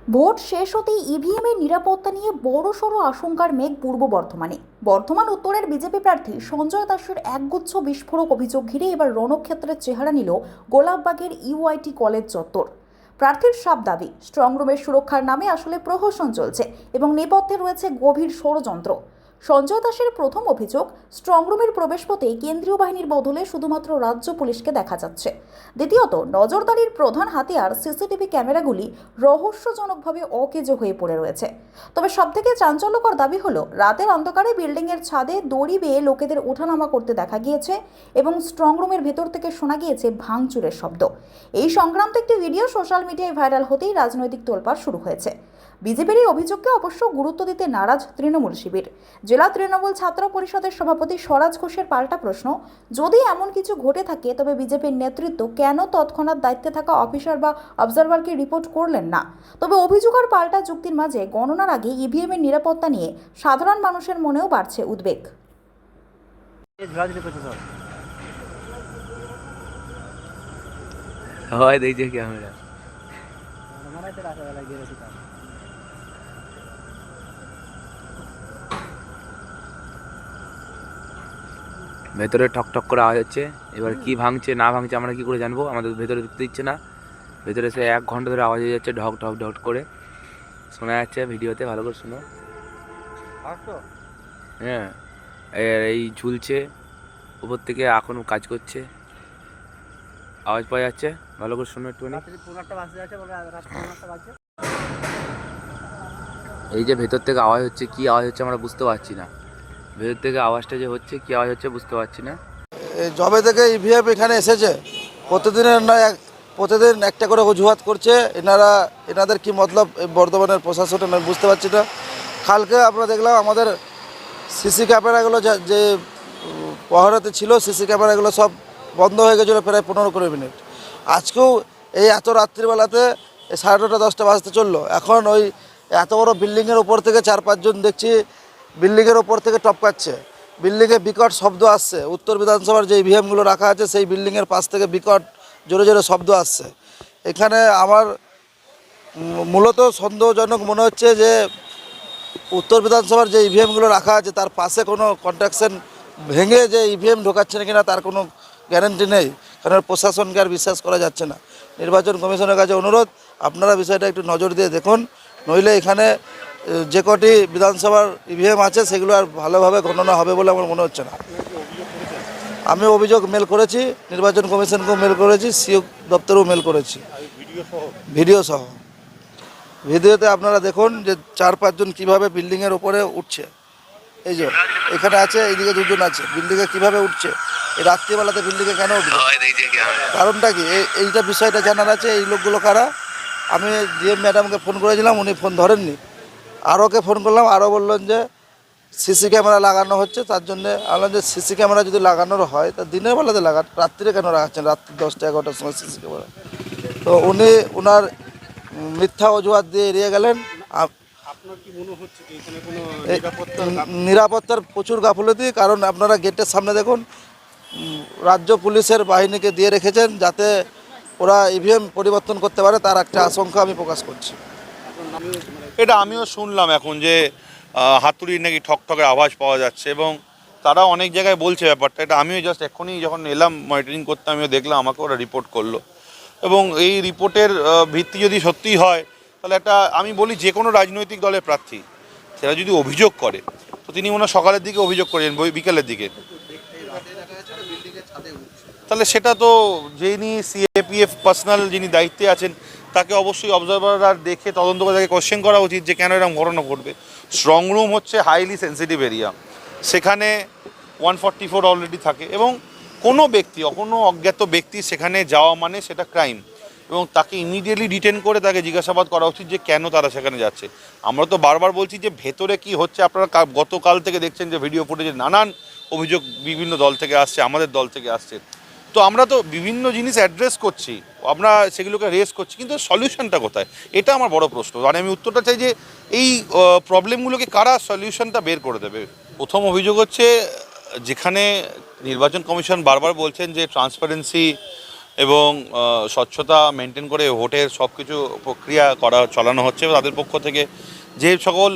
Vote শেষ হতেই ইভিএমের নিরাপত্তা নিয়ে বড়সড় আশঙ্কার মেঘ পূর্ব বর্ধমানে। বর্ধমান উত্তরের বিজেপি প্রার্থী সঞ্জয় দাসের একগুচ্ছ বিস্ফোরক অভিযোগ ঘিরে এবার রণক্ষেত্রের চেহারা নিল গোলাপবাগের ইউআইটি কলেজ চত্বর। প্রার্থীর সাফ দাবি, স্ট্রংরুমের সুরক্ষার নামে আসলে প্রহসন চলছে এবং নেপথ্যে রয়েছে গভীর ষড়যন্ত্র। সঞ্জয় দাসের প্রথম অভিযোগ, স্ট্রংরুমের প্রবেশপথে কেন্দ্রীয় বাহিনীর বদলে শুধুমাত্র রাজ্য পুলিশকে দেখা যাচ্ছে। দ্বিতীয়ত, নজরদারির প্রধান হাতিয়ার সিসিটিভি ক্যামেরাগুলি রহস্যজনকভাবে অকেজো হয়ে পড়ে রয়েছে। তবে সবথেকে চাঞ্চল্যকর দাবি হলো, রাতের অন্ধকারে বিল্ডিংয়ের ছাদে দড়ি বেয়ে লোকেদের ওঠানামা করতে দেখা গিয়েছে এবং স্ট্রংরুমের ভেতর থেকে শোনা গিয়েছে ভাঙচুরের শব্দ। এই সংক্রান্ত একটি ভিডিও সোশ্যাল মিডিয়ায় ভাইরাল হতেই রাজনৈতিক তোলপাড় শুরু হয়েছে। বিজেপির এই অভিযোগকে অবশ্য গুরুত্ব দিতে নারাজ তৃণমূল শিবির। জেলা তৃণমূল ছাত্র পরিষদের সভাপতি স্বরাজ ঘোষের পাল্টা প্রশ্ন, যদি এমন কিছু ঘটে থাকে তবে বিজেপির নেতৃত্ব কেন তৎক্ষণাৎ দায়িত্বে থাকা অফিসার বা অবজারভারকে রিপোর্ট করলেন না? তবে অভিযোগ আর পাল্টা যুক্তির মাঝে গণনার আগে ইভিএমের নিরাপত্তা নিয়ে সাধারণ মানুষের মনেও বাড়ছে উদ্বেগ। হয় দেখছে ক্যামেরা। ভেতরে ঠক ঠক করে আওয়াজ হচ্ছে। এবার কি ভাঙছে না ভাঙছে আমরা কি করে জানবো? আমাদের ভেতরে ঢুকতে দিচ্ছে না। ভেতরে সে 1 ঘন্টা ধরে আওয়াজ হয়ে যাচ্ছে, ঢক ঢক ঢক করে শোনা যাচ্ছে ভিডিওতে। ভালো করে শুনো। হ্যাঁ, এই ঝুলছে উপর থেকে, এখনো কাজ করছে, আওয়াজ পাওয়া যাচ্ছে। ভালো করে শুনো একটুখানি। এই যে ভেতর থেকে আওয়াজ হচ্ছে, কি আওয়াজ হচ্ছে আমরা বুঝতে পারছি না। ভেতর থেকে আওয়াজটা যে হচ্ছে, কি আওয়াজ হচ্ছে বুঝতে পারছি না। জবে থেকে ইভিএম এখানে এসেছে, প্রতিদিন একটা করে অজুহাত করছে। এনাদের কি মতলব বর্ধমানের প্রশাসন আমি বুঝতে পারছি না। কালকে আমরা দেখলাম আমাদের সিসি ক্যামেরাগুলো যে পহরাতে ছিল, সিসি ক্যামেরাগুলো সব বন্ধ হয়ে গেছিলো প্রায় 15-20 মিনিট। আজকেও এই এত রাত্রিবেলাতে 9:30 10টা বাজতে চললো। এখন ওই এত বড় বিল্ডিংয়ের ওপর থেকে 4-5 জন দেখছি বিল্ডিংয়ের ওপর থেকে টপকাচ্ছে। বিল্ডিংয়ে বিকট শব্দ আসছে। উত্তর বিধানসভার যে ইভিএমগুলো রাখা আছে সেই বিল্ডিংয়ের পাশ থেকে বিকট জোরে জোরে শব্দ আসছে। এখানে আমার মূলত সন্দেহজনক মনে হচ্ছে যে উত্তর বিধানসভার যে ইভিএমগুলো রাখা আছে তার পাশে কোনো কন্ট্রাকশন ভেঙে যে ইভিএম ঢোকাচ্ছে না কিনা তার কোনো গ্যারান্টি নেই। কারণ প্রশাসনকে আর বিশ্বাস করা যাচ্ছে না। নির্বাচন কমিশনের কাছে অনুরোধ, আপনারা বিষয়টা একটু নজর দিয়ে দেখুন, নইলে এখানে যে কটি বিধানসভার ইভিএম আছে সেগুলো আর ভালোভাবে গণনা হবে বলে আমার মনে হচ্ছে না। আমি অভিযোগ মেল করেছি, নির্বাচন কমিশনকেও মেল করেছি, সিও দপ্তরেও মেল করেছি, ভিডিও সহ। ভিডিওতে আপনারা দেখুন যে 4-5 জন কীভাবে বিল্ডিংয়ের ওপরে উঠছে। এই যে এখানে আছে, এইদিকে 2 জন আছে, বিল্ডিংয়ে কীভাবে উঠছে, এই রাত্রিবেলাতে বিল্ডিংয়ে কেন উঠবে, কারণটা কি, এইটা বিষয়টা জানার আছে। এই লোকগুলো কারা? আমি ডিএম ম্যাডামকে ফোন করেছিলাম, উনি ফোন ধরেননি। আরওকে ফোন করলাম, আরও বললেন যে সিসি ক্যামেরা লাগানো হচ্ছে। তার জন্যে বললাম যে সিসি ক্যামেরা যদি লাগানোর হয় তা দিনের বেলাতে লাগান, রাত্রিরে কেন লাগাচ্ছেন? রাত্রি 10টা-11টার সময় সিসি ক্যামেরা। তো উনি ওনার মিথ্যা অজুহাত দিয়ে এড়িয়ে গেলেন। নিরাপত্তার প্রচুর গাফিলতি। কারণ আপনারা গেটের সামনে দেখুন, রাজ্য পুলিশের বাহিনীকে দিয়ে রেখেছেন যাতে ওরা ইভিএম পরিবর্তন করতে পারে, তার একটা আশঙ্কা আমি প্রকাশ করছি। এটা আমিও শুনলাম এখন যে হাতুড়ির নাকি ঠকঠকের আওয়াজ পাওয়া যাচ্ছে এবং তারা অনেক জায়গায় বলছে ব্যাপারটা। এটা আমিও জাস্ট এখনই যখন এলাম মনিটরিং করতে, আমিও দেখলাম, আমাকে ওরা রিপোর্ট করলো। এবং এই রিপোর্টের ভিত্তি যদি সত্যিই হয় তাহলে একটা, আমি বলি যে কোনো রাজনৈতিক দলের প্রার্থী সেটা যদি অভিযোগ করে, তো তিনি ওনার সকালের দিকে অভিযোগ করেন, বিকেলের দিকে, তাহলে সেটা তো যিনি সিএপিএফ পার্সোনাল যিনি দায়িত্বে আছেন তাকে অবশ্যই অবজারভার দেখে তদন্ত করে তাকে কোশ্চেন করা উচিত যে কেন এরকম ঘটনা ঘটবে। স্ট্রং রুম হচ্ছে হাইলি সেন্সিটিভ এরিয়া, সেখানে 144 অলরেডি থাকে এবং কোনো ব্যক্তি, কোনো অজ্ঞাত ব্যক্তি সেখানে যাওয়া মানে সেটা ক্রাইম এবং তাকে ইমিডিয়েটলি ডিটেন করে তাকে জিজ্ঞাসাবাদ করা উচিত যে কেন তারা সেখানে যাচ্ছে। আমরা তো বারবার বলছি যে ভেতরে কি হচ্ছে। আপনারা গতকাল থেকে দেখছেন যে ভিডিও ফুটেজে নানান অভিযোগ বিভিন্ন দল থেকে আসছে, আমাদের দল থেকে আসছে। তো আমরা তো বিভিন্ন জিনিস অ্যাড্রেস করছি, আমরা সেগুলোকে রেস করছি, কিন্তু সলিউশনটা কোথায়, এটা আমার বড় প্রশ্ন। মানে আমি উত্তরটা চাই যে এই প্রবলেমগুলোকে কারা সলিউশনটা বের করে দেবে। প্রথম অভিযোগ হচ্ছে, যেখানে নির্বাচন কমিশন বারবার বলছেন যে ট্রান্সপারেন্সি এবং স্বচ্ছতা মেনটেন করে ভোটের সব কিছু প্রক্রিয়া চালানো হচ্ছে এবং তাদের পক্ষ থেকে যে সকল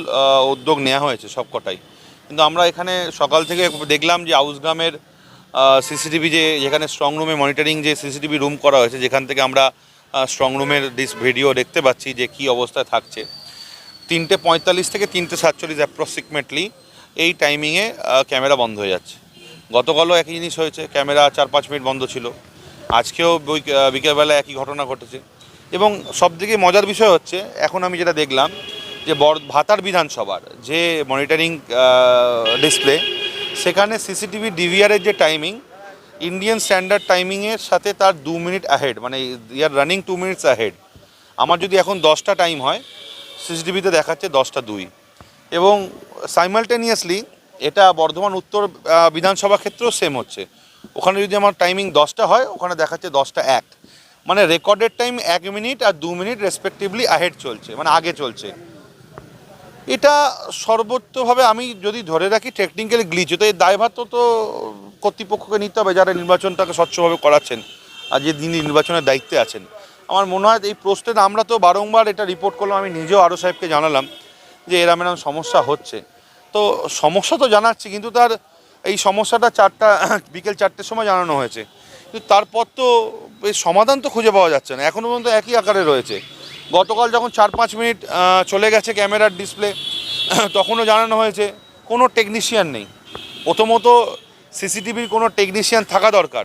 উদ্যোগ নেওয়া হয়েছে সবকটাই। কিন্তু আমরা এখানে সকাল থেকে দেখলাম যে আউসগ্রামের সিসিটিভি যেখানে স্ট্রং রুমে মনিটরিং যে সিসিটিভি রুম করা হয়েছে, যেখান থেকে আমরা স্ট্রং রুমের ভিডিও দেখতে পাচ্ছি যে কী অবস্থায় থাকছে। 3:45 থেকে 3:47 অ্যাপ্রক্সিমেটলি এই টাইমিংয়ে ক্যামেরা বন্ধ হয়ে যাচ্ছে। গতকালও একই জিনিস হয়েছে, ক্যামেরা 4-5 মিনিট বন্ধ ছিল। আজকেও বিকেলবেলা একই ঘটনা ঘটেছে। এবং সবথেকে মজার বিষয় হচ্ছে, এখন আমি যেটা দেখলাম যে ভাতার বিধানসভার যে মনিটরিং ডিসপ্লে, সেখানে সিসিটিভি ডিভিআরের যে টাইমিং ইন্ডিয়ান স্ট্যান্ডার্ড টাইমিংয়ের সাথে তার 2 মিনিট অ্যাহেড, মানে ইয়ার রানিং 2 মিনিটস অ্যাহেড। আমার যদি এখন 10টা টাইম হয়, সিসিটিভিতে দেখাচ্ছে 10:02। এবং সাইমালটেনিয়াসলি এটা বর্ধমান উত্তর বিধানসভা ক্ষেত্রেও সেম হচ্ছে। ওখানে যদি আমার টাইমিং 10টা হয়, ওখানে দেখাচ্ছে 10:01। মানে রেকর্ডেড টাইম 1 মিনিট আর 2 মিনিট রেসপেক্টিভলি অ্যাহেড চলছে, মানে আগে চলছে। এটা সর্বোচ্চভাবে আমি যদি ধরে রাখি টেকনিক্যাল গ্লিচ, তো এই দায়ভার তো কর্তৃপক্ষকে নিতে হবে যারা নির্বাচনটাকে স্বচ্ছভাবে করাচ্ছেন আর যে যিনি নির্বাচনের দায়িত্বে আছেন। আমার মনে হয় এই প্রশ্নের আমরা তো বারংবার এটা রিপোর্ট করলাম, আমি নিজেও আরও সাহেবকে জানালাম যে এরম সমস্যা হচ্ছে। তো সমস্যা তো জানাচ্ছি, কিন্তু তার এই সমস্যাটা বিকেল 4টের সময় জানানো হয়েছে, কিন্তু তারপর তো এই সমাধান তো খুঁজে পাওয়া যাচ্ছে না, এখনও পর্যন্ত একই আকারে রয়েছে। গতকাল যখন 4-5 মিনিট চলে গেছে ক্যামেরার ডিসপ্লে, তখনও জানানো হয়েছে কোনো টেকনিশিয়ান নেই। প্রথমত সিসিটিভির কোনো টেকনিশিয়ান থাকা দরকার,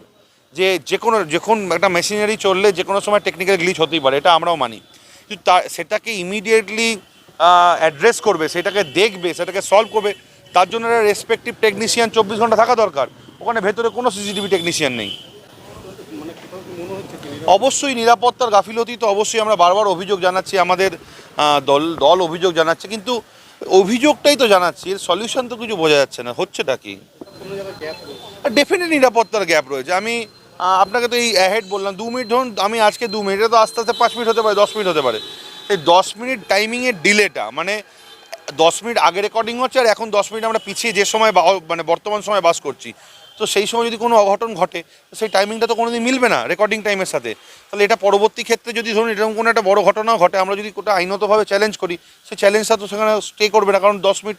যখন একটা মেশিনারি চললে যে কোনো সময় টেকনিক্যাল গ্লিচ হতেই পারে, এটা আমরাও মানি। কিন্তু সেটাকে ইমিডিয়েটলি অ্যাড্রেস করবে, সেটাকে দেখবে, সেটাকে সলভ করবে, তার জন্য একটা রেসপেক্টিভ টেকনিশিয়ান 24 ঘন্টা থাকা দরকার। ওখানে ভেতরে কোনো সিসিটিভি টেকনিশিয়ান নেই। অবশ্যই নিরাপত্তার গাফিলতি তো অবশ্যই আমরা বারবার অভিযোগ জানাচ্ছি, আমাদের দল অভিযোগ জানাচ্ছে, কিন্তু অভিযোগটাই তো জানাচ্ছি, এর সলিউশন তো কিছু বোঝা যাচ্ছে না, হচ্ছেটা কি? ডেফিনেট নিরাপত্তার গ্যাপ রয়েছে। আমি আপনাকে তো এই অ্যাহেড বললাম 2 মিনিট, ধরুন আমি আজকে 2 মিনিট, তো আস্তে আস্তে 5 মিনিট হতে পারে, 10 মিনিট হতে পারে। এই 10 মিনিট টাইমিংয়ের ডিলেটা, মানে 10 মিনিট আগে রেকর্ডিং হচ্ছে আর এখন 10 মিনিট আমরা পিছিয়ে যে সময় মানে বর্তমান সময় বাস করছি, তো সেই সময় যদি কোনো অঘটন ঘটে, সেই টাইমিংটা তো কোনোদিন মিলবে না রেকর্ডিং টাইমের সাথে। তাহলে এটা পরবর্তী ক্ষেত্রে যদি ধরুন এরকম কোনো একটা বড় ঘটনাও ঘটে, আমরা যদি কোটা আইনতভাবে চ্যালেঞ্জ করি, সেই চ্যালেঞ্জটা তো সেখানে স্টে করবে না, কারণ 10 মিনিট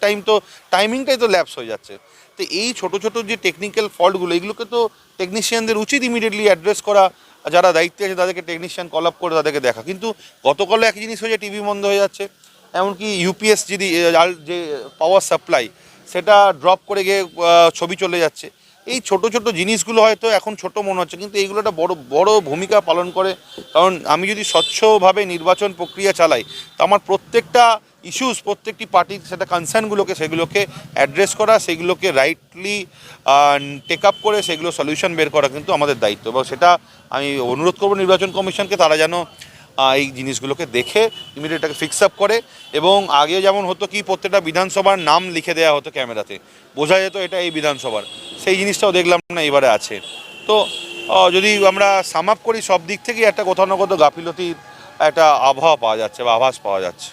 টাইমিংটাই তো ল্যাপস হয়ে যাচ্ছে। তো এই ছোটো ছোটো যে টেকনিক্যাল ফল্টগুলো, এগুলোকে তো টেকনিশিয়ানদের উচিত ইমিডিয়েটলি অ্যাড্রেস করা, যারা দায়িত্বে আছে তাদেরকে টেকনিশিয়ান কল আপ করে তাদেরকে দেখা। কিন্তু গতকালও একই জিনিস হয়ে যায়, টিভি বন্ধ হয়ে যাচ্ছে, এমনকি ইউপিএস যে পাওয়ার সাপ্লাই, সেটা ড্রপ করে গিয়ে ছবি চলে যাচ্ছে। এই ছোটো ছোটো জিনিসগুলো হয়তো এখন ছোট মনে হচ্ছে, কিন্তু এইগুলো একটা বড় ভূমিকা পালন করে। কারণ আমি যদি স্বচ্ছভাবে নির্বাচন প্রক্রিয়া চালাই, তো আমার প্রত্যেকটা ইস্যুস, প্রত্যেকটি পার্টির সেটা সেগুলোকে অ্যাড্রেস করা, সেগুলোকে রাইটলি টেক আপ করে সেগুলো সলিউশন বের করা কিন্তু আমাদের দায়িত্ব। এবং সেটা আমি অনুরোধ করবো নির্বাচন কমিশনকে, তারা যেন এই জিনিসগুলোকে দেখে ইমিডিয়েট এটাকে ফিক্স আপ করে। এবং আগে যেমন হতো কি, প্রত্যেকটা বিধানসভার নাম লিখে দেওয়া হতো ক্যামেরাতে, বোঝা যেত এটা এই বিধানসভার, সেই জিনিসটাও দেখলাম না এবারে আছে। তো যদি আমরা সাম আপ করি, সব দিক থেকেই একটা কোথাও না কোথাও গাফিলতির একটা আবহাওয়া পাওয়া যাচ্ছে বা আভাস পাওয়া যাচ্ছে।